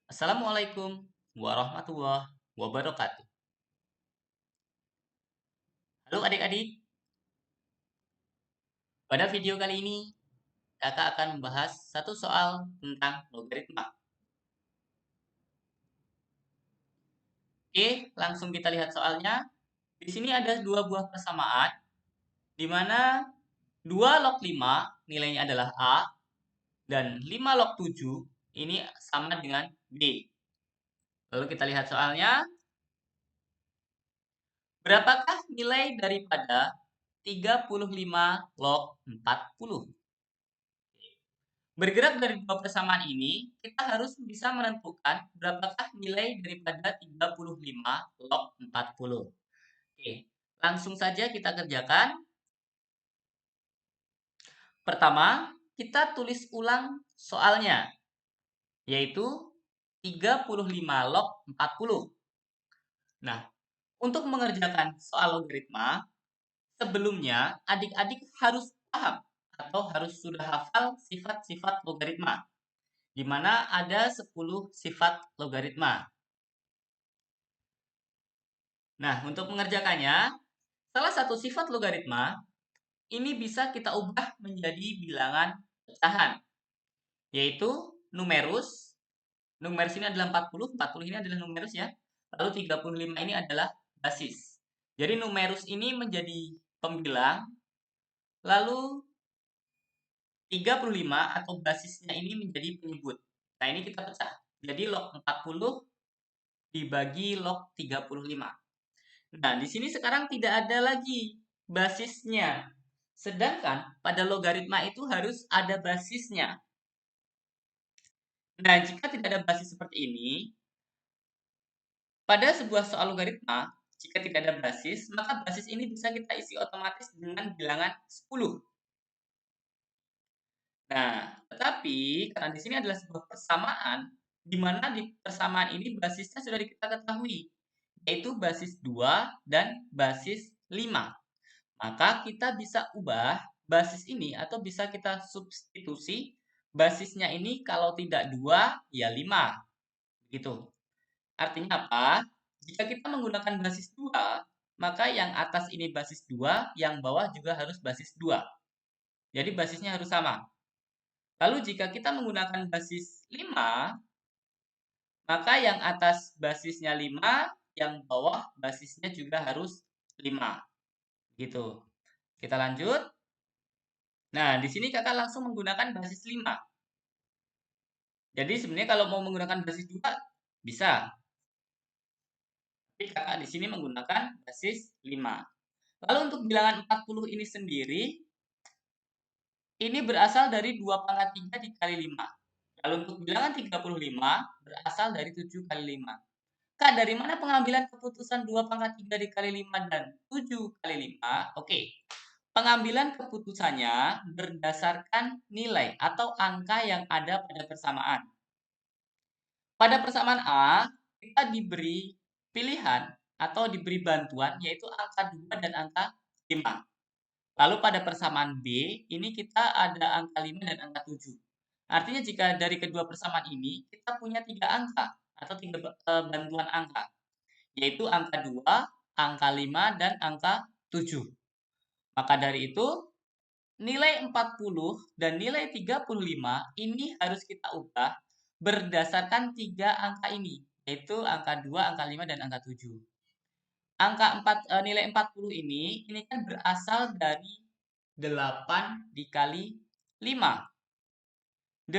Assalamualaikum warahmatullahi wabarakatuh. Halo adik-adik, pada video kali ini kakak akan membahas satu soal tentang logaritma. Oke, langsung kita lihat soalnya. Di sini ada dua buah persamaan, di mana 2 log 5 nilainya adalah A, dan 5 log 7 ini sama dengan B. Lalu kita lihat soalnya, berapakah nilai daripada 35 log 40? Bergerak dari dua persamaan ini, kita harus bisa menentukan berapakah nilai daripada 35 log 40. Oke, langsung saja kita kerjakan. Pertama, kita tulis ulang soalnya, yaitu 35 log 40. Nah, untuk mengerjakan soal logaritma, sebelumnya adik-adik harus paham atau harus sudah hafal sifat-sifat logaritma, di mana ada 10 sifat logaritma. Nah, untuk mengerjakannya, salah satu sifat logaritma ini bisa kita ubah menjadi bilangan pecahan, yaitu numerus. Numerus ini adalah 40 ini adalah numerus ya. Lalu 35 ini adalah basis. Jadi numerus ini menjadi pembilang, lalu 35 atau basisnya ini menjadi penyebut. Nah, ini kita pecah. Jadi log 40 dibagi log 35. Nah, di sini sekarang tidak ada lagi basisnya. Sedangkan pada logaritma itu harus ada basisnya. Nah, jika tidak ada basis seperti ini, pada sebuah soal logaritma, jika tidak ada basis, maka basis ini bisa kita isi otomatis dengan bilangan 10. Nah, tetapi karena di sini adalah sebuah persamaan, di mana di persamaan ini basisnya sudah kita ketahui, yaitu basis 2 dan basis 5. Maka kita bisa ubah basis ini atau bisa kita substitusi basisnya ini kalau tidak 2 ya 5. Gitu. Artinya apa? Jika kita menggunakan basis 2, maka yang atas ini basis 2, yang bawah juga harus basis 2. Jadi basisnya harus sama. Lalu jika kita menggunakan basis 5, maka yang atas basisnya 5, yang bawah basisnya juga harus 5. Gitu. Kita lanjut. Nah, di sini kakak langsung menggunakan basis 5. Jadi sebenarnya kalau mau menggunakan basis 2, bisa. Tapi kakak di sini menggunakan basis 5. Lalu untuk bilangan 40 ini sendiri, ini berasal dari 2 pangkat 3 dikali 5. Lalu untuk bilangan 35, berasal dari 7 kali 5. Kak, dari mana pengambilan keputusan 2 pangkat 3 dikali 5 dan 7 kali 5? Oke. Pengambilan keputusannya berdasarkan nilai atau angka yang ada pada persamaan. Pada persamaan A, kita diberi pilihan atau diberi bantuan yaitu angka 2 dan angka 5. Lalu pada persamaan B, ini kita ada angka 5 dan angka 7. Artinya jika dari kedua persamaan ini, kita punya 3 angka atau 3 bantuan angka, yaitu angka 2, angka 5, dan angka 7. Maka dari itu, nilai 40 dan nilai 35 ini harus kita ubah berdasarkan 3 angka ini, yaitu angka 2, angka 5, dan angka 7. Nilai 40 ini kan berasal dari 8 dikali 5. 8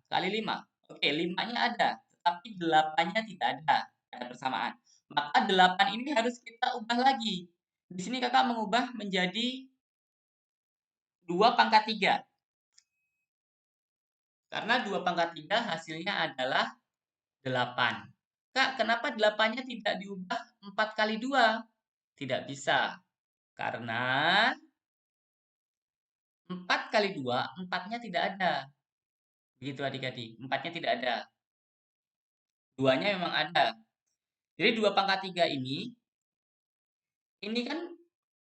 kali 5. Oke, 5-nya ada, tetapi 8-nya tidak ada persamaan. Maka 8 ini harus kita ubah lagi. Di sini kakak mengubah menjadi 2 pangkat 3. Karena 2 pangkat 3 hasilnya adalah 8. Kak, kenapa 8-nya tidak diubah 4 kali 2? Tidak bisa. Karena 4 kali 2, 4-nya tidak ada. Begitu adik-adik, 4-nya tidak ada. 2-nya memang ada. Jadi 2 pangkat 3 ini kan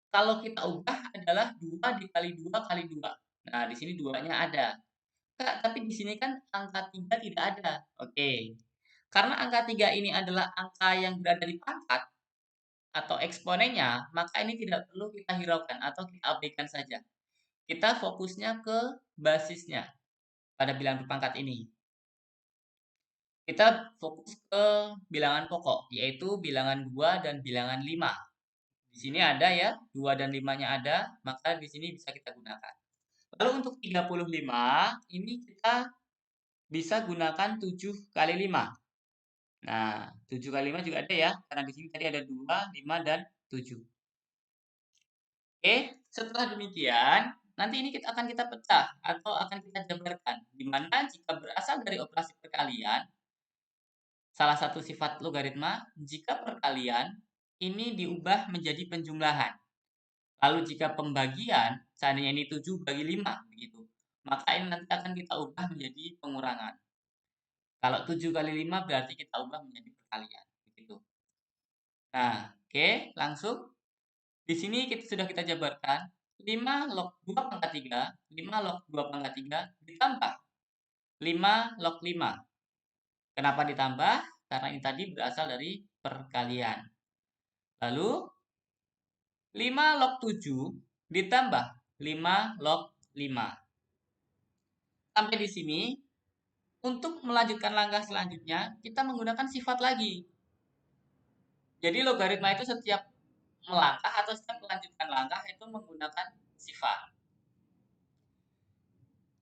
kalau kita ubah adalah 2 dikali 2 kali 2. Nah, di sini 2-nya ada. Kak, tapi di sini kan angka 3 tidak ada. Oke. Karena angka 3 ini adalah angka yang berada di pangkat atau eksponennya, maka ini tidak perlu kita hiraukan atau kita abaikan saja. Kita fokusnya ke basisnya pada bilangan berpangkat ini. Kita fokus ke bilangan pokok, yaitu bilangan 2 dan bilangan 5. Di sini ada ya, 2 dan 5-nya ada, maka di sini bisa kita gunakan. Lalu untuk 35, ini kita bisa gunakan 7 kali 5. Nah, 7 kali 5 juga ada ya, karena di sini tadi ada 2, 5, dan 7. Oke, setelah demikian, nanti ini akan kita pecah atau akan kita jabarkan, di mana jika berasal dari operasi perkalian, salah satu sifat logaritma, jika perkalian ini diubah menjadi penjumlahan. Lalu jika pembagian, seandainya ini 7 bagi 5, begitu. Maka ini nanti akan kita ubah menjadi pengurangan. Kalau 7 kali 5 berarti kita ubah menjadi perkalian, begitu. Nah, oke, langsung. Di sini sudah kita jabarkan 5 log 2 pangkat 3, 5 log 2 pangkat 3 ditambah 5 log 5. Kenapa ditambah? Karena ini tadi berasal dari perkalian. Lalu 5 log 7 ditambah 5 log 5. Sampai di sini, untuk melanjutkan langkah selanjutnya, kita menggunakan sifat lagi. Jadi logaritma itu setiap melangkah atau setiap melanjutkan langkah itu menggunakan sifat.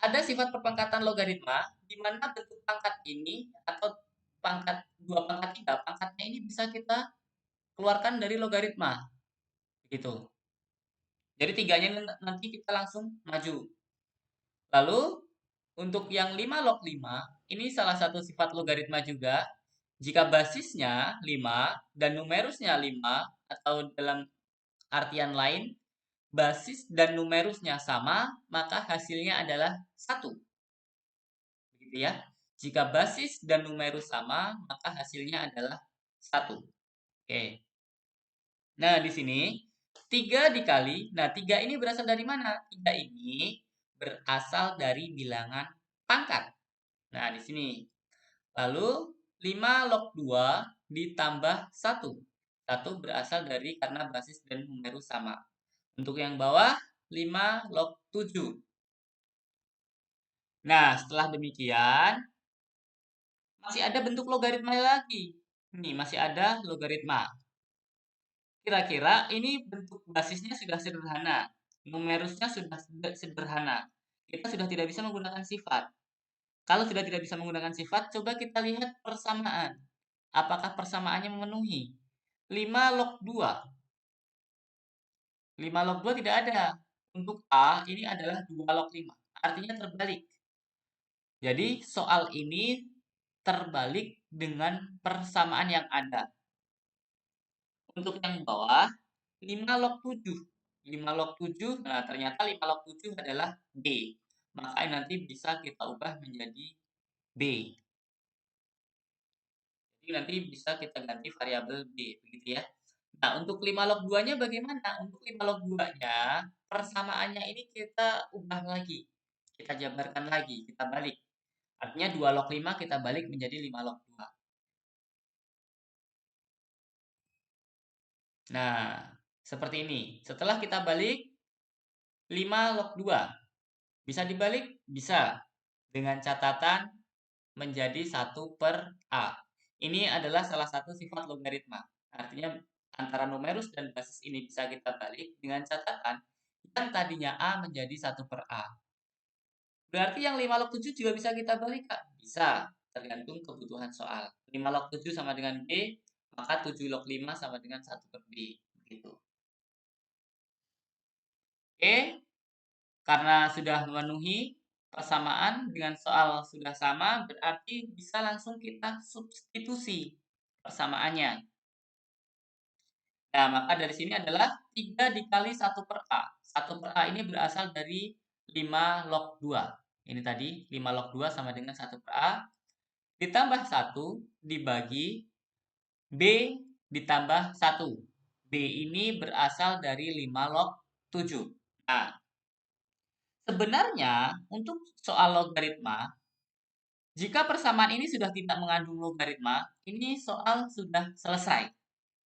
Ada sifat perpangkatan logaritma, di mana bentuk pangkat ini atau pangkat 2 pangkat 3, pangkatnya ini bisa kita keluarkan dari logaritma. Begitu. Jadi tiganya nanti kita langsung maju. Lalu, untuk yang 5 log 5, ini salah satu sifat logaritma juga. Jika basisnya 5 dan numerusnya 5, atau dalam artian lain, basis dan numerusnya sama, maka hasilnya adalah 1. Begitu ya. Jika basis dan numerus sama, maka hasilnya adalah 1. Oke. Nah, di sini 3 dikali. Nah, 3 ini berasal dari mana? 3 ini berasal dari bilangan pangkat. Nah, di sini. Lalu 5 log 2 ditambah 1. 1 berasal dari karena basis dan numerus sama. Untuk yang bawah 5 log 7. Nah, setelah demikian masih ada bentuk logaritma lagi. Ini masih ada logaritma. Kira-kira ini bentuk basisnya sudah sederhana. Numerusnya sudah sederhana. Kita sudah tidak bisa menggunakan sifat. Kalau sudah tidak bisa menggunakan sifat, coba kita lihat persamaan. Apakah persamaannya memenuhi? 5 log 2. 5 log 2 tidak ada. Untuk A ini adalah 2 log 5. Artinya terbalik. Jadi soal ini terbalik dengan persamaan yang ada. Untuk yang bawah, 5 log 7. 5 log 7, nah ternyata 5 log 7 adalah B. Maka nanti bisa kita ubah menjadi B. Jadi nanti bisa kita ganti variabel B, begitu ya. Nah, untuk 5 log 2-nya bagaimana? Untuk 5 log 2-nya, persamaannya ini kita ubah lagi. Kita jabarkan lagi, kita balik. Artinya 2 log 5 kita balik menjadi 5 log 2. Nah, seperti ini. Setelah kita balik, 5 log 2. Bisa dibalik? Bisa. Dengan catatan menjadi 1 per A. Ini adalah salah satu sifat logaritma. Artinya antara numerus dan basis ini bisa kita balik dengan catatan yang tadinya A menjadi 1 per A. Berarti yang 5 log 7 juga bisa kita balik, Kak? Bisa, tergantung kebutuhan soal. 5 log 7 sama dengan B, maka 7 log 5 sama dengan 1 per B. Begitu. Oke, karena sudah memenuhi persamaan dengan soal sudah sama, berarti bisa langsung kita substitusi persamaannya. Nah, maka dari sini adalah 3 dikali 1 per A. 1 per A ini berasal dari 5 log 2. Ini tadi 5 log 2 sama dengan 1 per A. Ditambah 1 dibagi B ditambah 1. B ini berasal dari 5 log 7. Nah, sebenarnya untuk soal logaritma, Jika persamaan ini sudah tidak mengandung logaritma, ini soal sudah selesai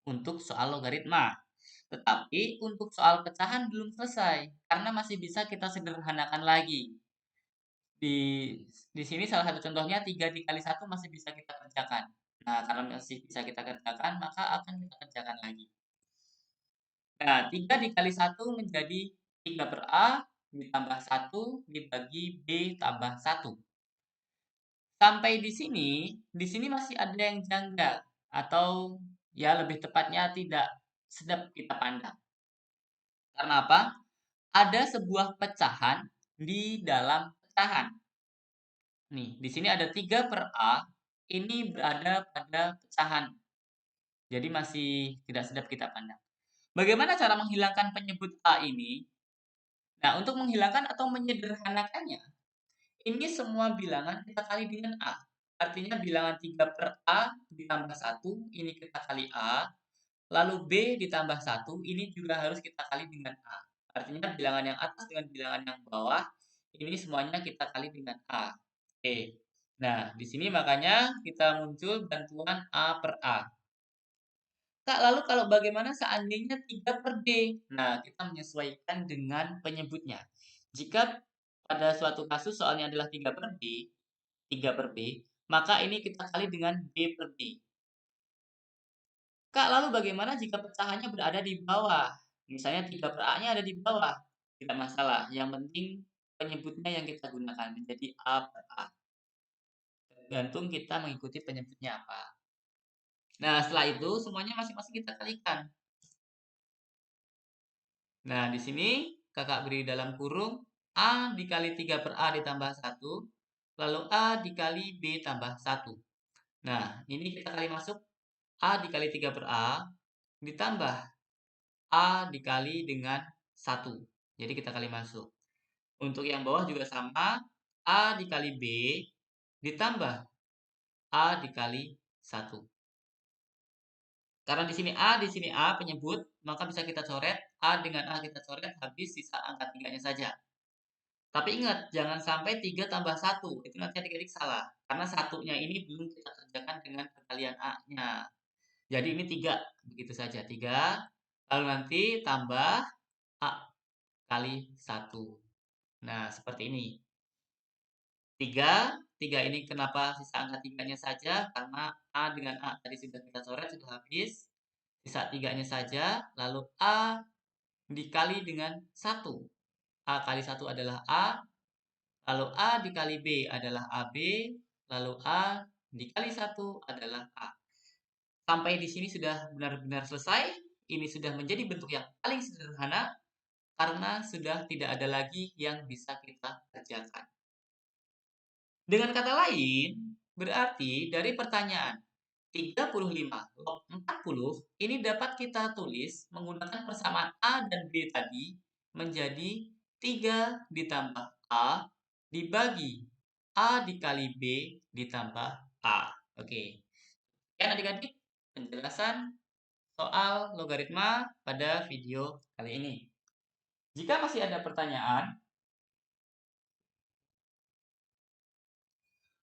untuk soal logaritma. Tetapi untuk soal pecahan belum selesai, karena masih bisa kita sederhanakan lagi. Di di sini salah satu contohnya 3 dikali 1 masih bisa kita kerjakan. Nah, karena masih bisa kita kerjakan, maka akan kita kerjakan lagi. Nah, 3 dikali 1 menjadi 3 per A ditambah 1 dibagi B tambah 1. Sampai di sini masih ada yang janggal atau ya lebih tepatnya tidak sedap kita pandang. Karena apa? Ada sebuah pecahan di dalam pecahan. Nih, di sini ada 3 per A, ini berada pada pecahan. Jadi masih tidak sedap kita pandang. Bagaimana cara menghilangkan penyebut A ini? Nah, untuk menghilangkan atau menyederhanakannya, ini semua bilangan kita kali dengan A. Artinya bilangan 3 per A ditambah 1, ini kita kali A. Lalu B ditambah 1, ini juga harus kita kali dengan A. Artinya bilangan yang atas dengan bilangan yang bawah, ini semuanya kita kali dengan A. Oke. Nah, di sini makanya kita muncul bantuan A per A. Kak, lalu kalau bagaimana seandainya 3 per B? Nah, kita menyesuaikan dengan penyebutnya. Jika pada suatu kasus soalnya adalah 3 per B, 3 per B, maka ini kita kali dengan B per B. Kak, lalu bagaimana jika pecahannya berada di bawah? Misalnya 3 per A-nya ada di bawah, tidak masalah. Yang penting penyebutnya yang kita gunakan menjadi A per A. Tergantung kita mengikuti penyebutnya apa. Nah, setelah itu semuanya masing-masing kita kalikan. Nah, di sini kakak beri dalam kurung A dikali 3 per A ditambah 1, lalu A dikali B tambah 1. Nah, ini kita kali masuk A dikali 3 per A ditambah A dikali dengan 1. Jadi kita kali masuk. Untuk yang bawah juga sama, A dikali B ditambah A dikali 1. Karena di sini A penyebut, maka bisa kita coret, A dengan A kita coret, habis sisa angka 3-nya saja. Tapi ingat, jangan sampai 3 tambah 1, itu nanti adik-adik salah. Karena satunya ini belum kita kerjakan dengan perkalian A-nya. Jadi ini 3, begitu saja. 3, lalu nanti tambah A kali 1. Nah, seperti ini. 3, 3 ini kenapa sisa angka 3-nya saja? Karena A dengan A tadi sudah kita coret, sudah habis. Sisa 3-nya saja, lalu A dikali dengan 1. A kali 1 adalah A, lalu A dikali B adalah AB, lalu A dikali 1 adalah A. Sampai di sini sudah benar-benar selesai. Ini sudah menjadi bentuk yang paling sederhana karena sudah tidak ada lagi yang bisa kita kerjakan. Dengan kata lain, berarti dari pertanyaan 35 log 40 ini dapat kita tulis menggunakan persamaan A dan B tadi menjadi 3 ditambah A dibagi A dikali B ditambah A. Oke. Sekian adik-adik penjelasan soal logaritma pada video kali ini. Jika masih ada pertanyaan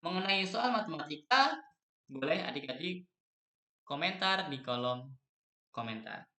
mengenai soal matematika, boleh adik-adik komentar di kolom komentar.